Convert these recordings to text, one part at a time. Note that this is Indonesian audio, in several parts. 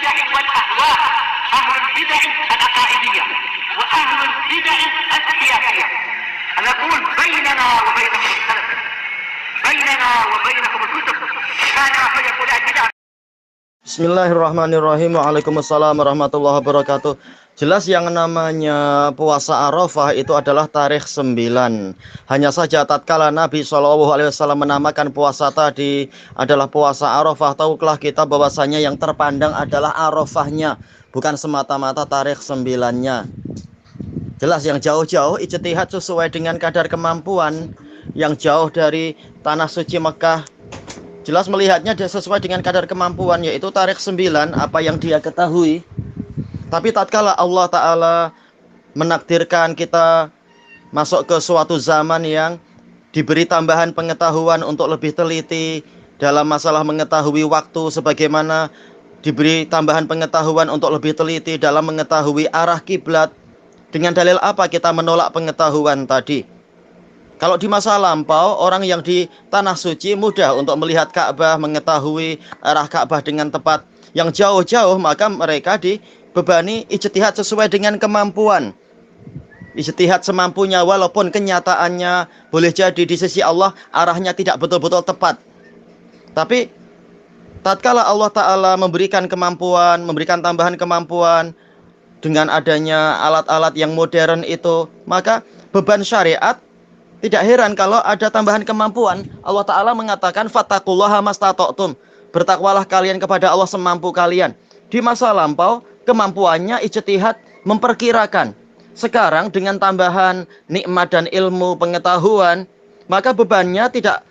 البدع والأهواء، أهل البدع العقائدية وأهل البدع السياسية. نقول بيننا وبينكم السلف، بيننا وبينكم الكتب، كان فيقول البدع. Bismillahirrahmanirrahim. Waalaikumsalam warahmatullahi wabarakatuh. Jelas yang namanya puasa Arafah itu adalah tarikh 9. Hanya saja tatkala Nabi SAW menamakan puasa tadi adalah puasa Arafah, tahukah kita bahwasanya yang terpandang adalah Arafahnya, bukan semata-mata tarikh 9-nya. Jelas yang jauh-jauh ijtihad sesuai dengan kadar kemampuan, yang jauh dari tanah suci Mekah jelas melihatnya sesuai dengan kadar kemampuan, yaitu tarikh 9 apa yang dia ketahui. Tapi tatkala Allah Ta'ala menakdirkan kita masuk ke suatu zaman yang diberi tambahan pengetahuan untuk lebih teliti dalam masalah mengetahui waktu, sebagaimana diberi tambahan pengetahuan untuk lebih teliti dalam mengetahui arah kiblat, dengan dalil apa kita menolak pengetahuan tadi? Kalau di masa lampau, orang yang di tanah suci mudah untuk melihat Ka'bah, mengetahui arah Ka'bah dengan tepat. Yang jauh-jauh maka mereka dibebani ijtihad sesuai dengan kemampuan. Ijtihad semampunya, walaupun kenyataannya boleh jadi di sisi Allah arahnya tidak betul-betul tepat. Tapi tatkala Allah Ta'ala memberikan kemampuan, memberikan tambahan kemampuan dengan adanya alat-alat yang modern itu, maka beban syariat tidak heran kalau ada tambahan kemampuan. Allah Ta'ala mengatakan fattaqullaha mastata'tum, bertakwalah kalian kepada Allah semampu kalian. Di masa lampau kemampuannya ijtihad memperkirakan. Sekarang dengan tambahan nikmat dan ilmu pengetahuan, maka bebannya tidak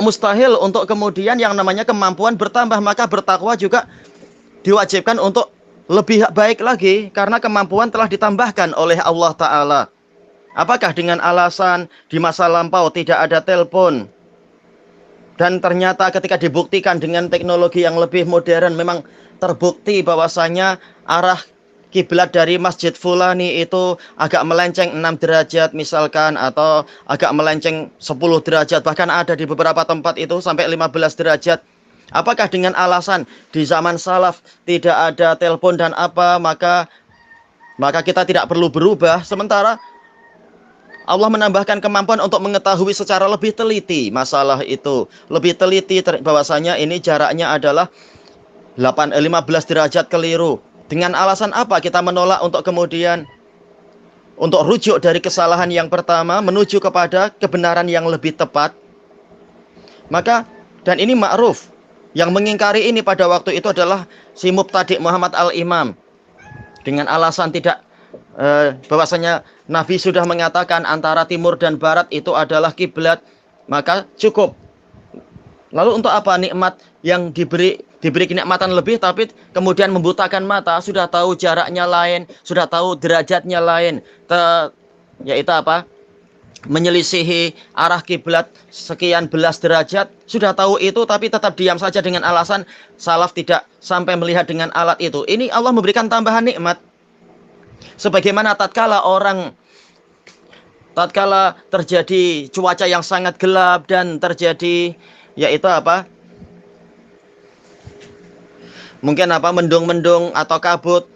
mustahil untuk kemudian yang namanya kemampuan bertambah, maka bertakwa juga diwajibkan untuk lebih baik lagi karena kemampuan telah ditambahkan oleh Allah Ta'ala. Apakah dengan alasan di masa lampau tidak ada telepon, dan ternyata ketika dibuktikan dengan teknologi yang lebih modern memang terbukti bahwasanya arah kiblat dari Masjid Fulani itu agak melenceng 6 derajat misalkan, atau agak melenceng 10 derajat, bahkan ada di beberapa tempat itu sampai 15 derajat. Apakah dengan alasan di zaman salaf tidak ada telepon dan apa, maka kita tidak perlu berubah, sementara Allah menambahkan kemampuan untuk mengetahui secara lebih teliti masalah itu. Lebih teliti bahwasanya ini jaraknya adalah 15 derajat keliru. Dengan alasan apa kita menolak untuk kemudian untuk rujuk dari kesalahan yang pertama menuju kepada kebenaran yang lebih tepat? Maka, dan ini ma'ruf, yang mengingkari ini pada waktu itu adalah si Mubtadi' Muhammad Al-Imam. Dengan alasan tidak bahwasanya Nabi sudah mengatakan antara timur dan barat itu adalah kiblat, maka cukup. Lalu untuk apa nikmat yang diberi kenikmatan lebih tapi kemudian membutakan mata? Sudah tahu jaraknya lain, sudah tahu derajatnya lain, yaitu apa? Menyelisihi arah kiblat sekian belas derajat, sudah tahu itu tapi tetap diam saja dengan alasan salaf tidak sampai melihat dengan alat itu. Ini Allah memberikan tambahan nikmat. Sebagaimana tatkala terjadi cuaca yang sangat gelap dan terjadi yaitu apa? Mungkin apa, mendung-mendung atau kabut.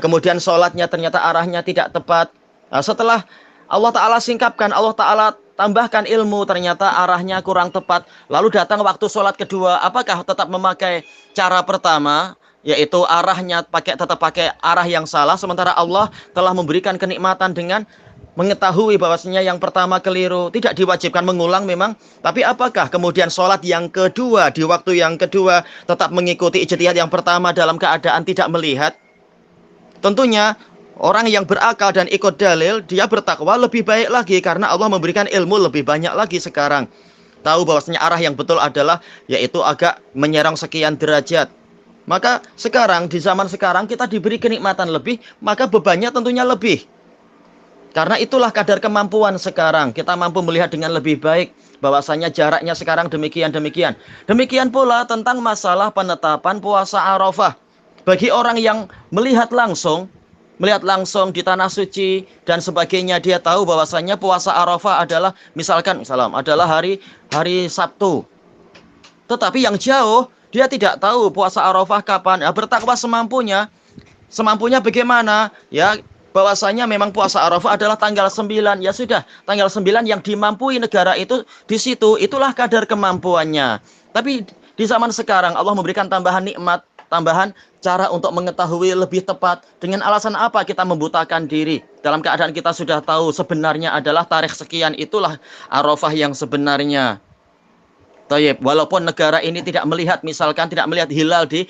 Kemudian sholatnya ternyata arahnya tidak tepat. Setelah Allah Ta'ala singkapkan, Allah Ta'ala tambahkan ilmu, ternyata arahnya kurang tepat. Lalu datang waktu sholat kedua, apakah tetap memakai cara pertama? Yaitu arahnya tetap pakai arah yang salah, sementara Allah telah memberikan kenikmatan dengan mengetahui bahwasanya yang pertama keliru. Tidak diwajibkan mengulang memang, tapi apakah kemudian sholat yang kedua di waktu yang kedua tetap mengikuti ijtihad yang pertama dalam keadaan tidak melihat? Tentunya orang yang berakal dan ikut dalil, dia bertakwa lebih baik lagi karena Allah memberikan ilmu lebih banyak lagi sekarang. Tahu bahwasanya arah yang betul adalah yaitu agak menyerang sekian derajat. Maka sekarang, di zaman sekarang kita diberi kenikmatan lebih, maka bebannya tentunya lebih. Karena itulah kadar kemampuan sekarang. Kita mampu melihat dengan lebih baik bahwasanya jaraknya sekarang demikian-demikian. Demikian pula tentang masalah penetapan puasa Arafah. Bagi orang yang melihat langsung di tanah suci dan sebagainya, dia tahu bahwasanya puasa Arafah adalah adalah hari Sabtu. Tetapi yang jauh Dia tidak tahu puasa Arafah kapan. Ya, bertakwa semampunya. Semampunya bagaimana? Ya, bahwasanya memang puasa Arafah adalah tanggal 9. Ya sudah, tanggal 9 yang dimampui negara itu di situ, itulah kadar kemampuannya. Tapi di zaman sekarang Allah memberikan tambahan nikmat, tambahan cara untuk mengetahui lebih tepat. Dengan alasan apa kita membutakan diri? Dalam keadaan kita sudah tahu sebenarnya adalah tarikh sekian, itulah Arafah yang sebenarnya. Tayyib, walaupun negara ini tidak melihat, misalkan tidak melihat hilal di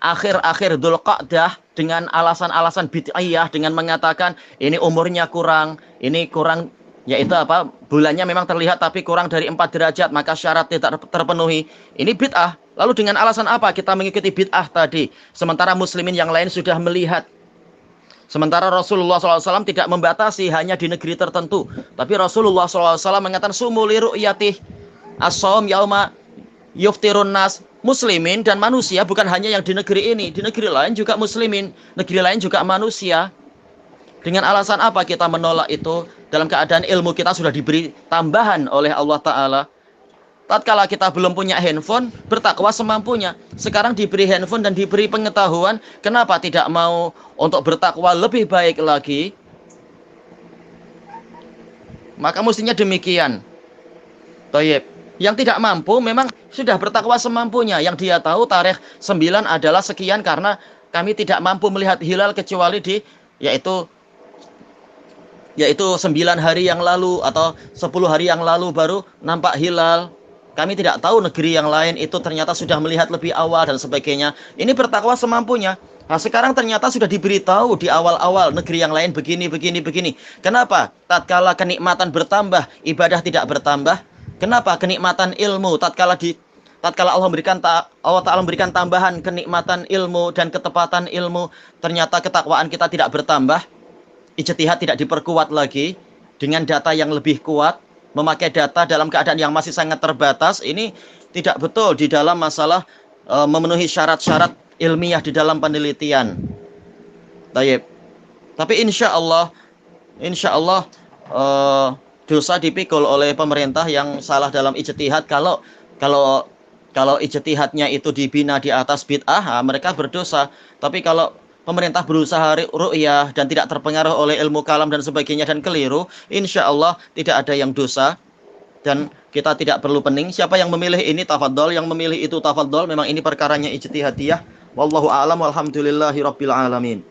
akhir-akhir Dzulqa'dah dengan alasan-alasan bid'iyah, dengan mengatakan ini umurnya kurang, ini kurang, yaitu apa, bulannya memang terlihat tapi kurang dari 4 derajat, maka syarat tidak terpenuhi. Ini bid'ah. Lalu dengan alasan apa kita mengikuti bid'ah tadi? Sementara muslimin yang lain sudah melihat. Sementara Rasulullah SAW tidak membatasi hanya di negeri tertentu. Tapi Rasulullah SAW mengatakan sumu li ru'yatih. As-shaum yauma yuftirun nas. Muslimin dan manusia bukan hanya yang di negeri ini, di negeri lain juga muslimin, negeri lain juga manusia. Dengan alasan apa kita menolak itu? Dalam keadaan ilmu kita sudah diberi tambahan oleh Allah Ta'ala. Tatkala kita belum punya handphone, bertakwa semampunya. Sekarang diberi handphone dan diberi pengetahuan, kenapa tidak mau untuk bertakwa lebih baik lagi? Maka mestinya demikian. Thayyib. Yang tidak mampu memang sudah bertakwa semampunya. Yang dia tahu tarikh 9 adalah sekian karena kami tidak mampu melihat hilal kecuali yaitu 9 hari yang lalu atau 10 hari yang lalu baru nampak hilal. Kami tidak tahu negeri yang lain itu ternyata sudah melihat lebih awal dan sebagainya. Ini bertakwa semampunya. Nah, sekarang ternyata sudah diberitahu di awal-awal negeri yang lain begini. Kenapa? Tatkala kenikmatan bertambah, ibadah tidak bertambah. Kenapa? Kenikmatan ilmu tatkala Allah Ta'ala memberikan tambahan kenikmatan ilmu dan ketepatan ilmu, ternyata ketakwaan kita tidak bertambah. Ijtihad tidak diperkuat lagi dengan data yang lebih kuat, memakai data dalam keadaan yang masih sangat terbatas. Ini tidak betul di dalam masalah memenuhi syarat-syarat ilmiah di dalam penelitian. Tayyib. Tapi insya Allah dosa dipikul oleh pemerintah yang salah dalam ijtihad. Kalau ijtihadnya itu dibina di atas bid'ah, mereka berdosa. Tapi kalau pemerintah berusaha ru'yah dan tidak terpengaruh oleh ilmu kalam dan sebagainya dan keliru, insya Allah tidak ada yang dosa. Dan kita tidak perlu pening. Siapa yang memilih ini tafadhol, yang memilih itu tafadhol. Memang ini perkaranya ijtihadiyah. Wallahu a'lam walhamdulillahi rabbil alamin.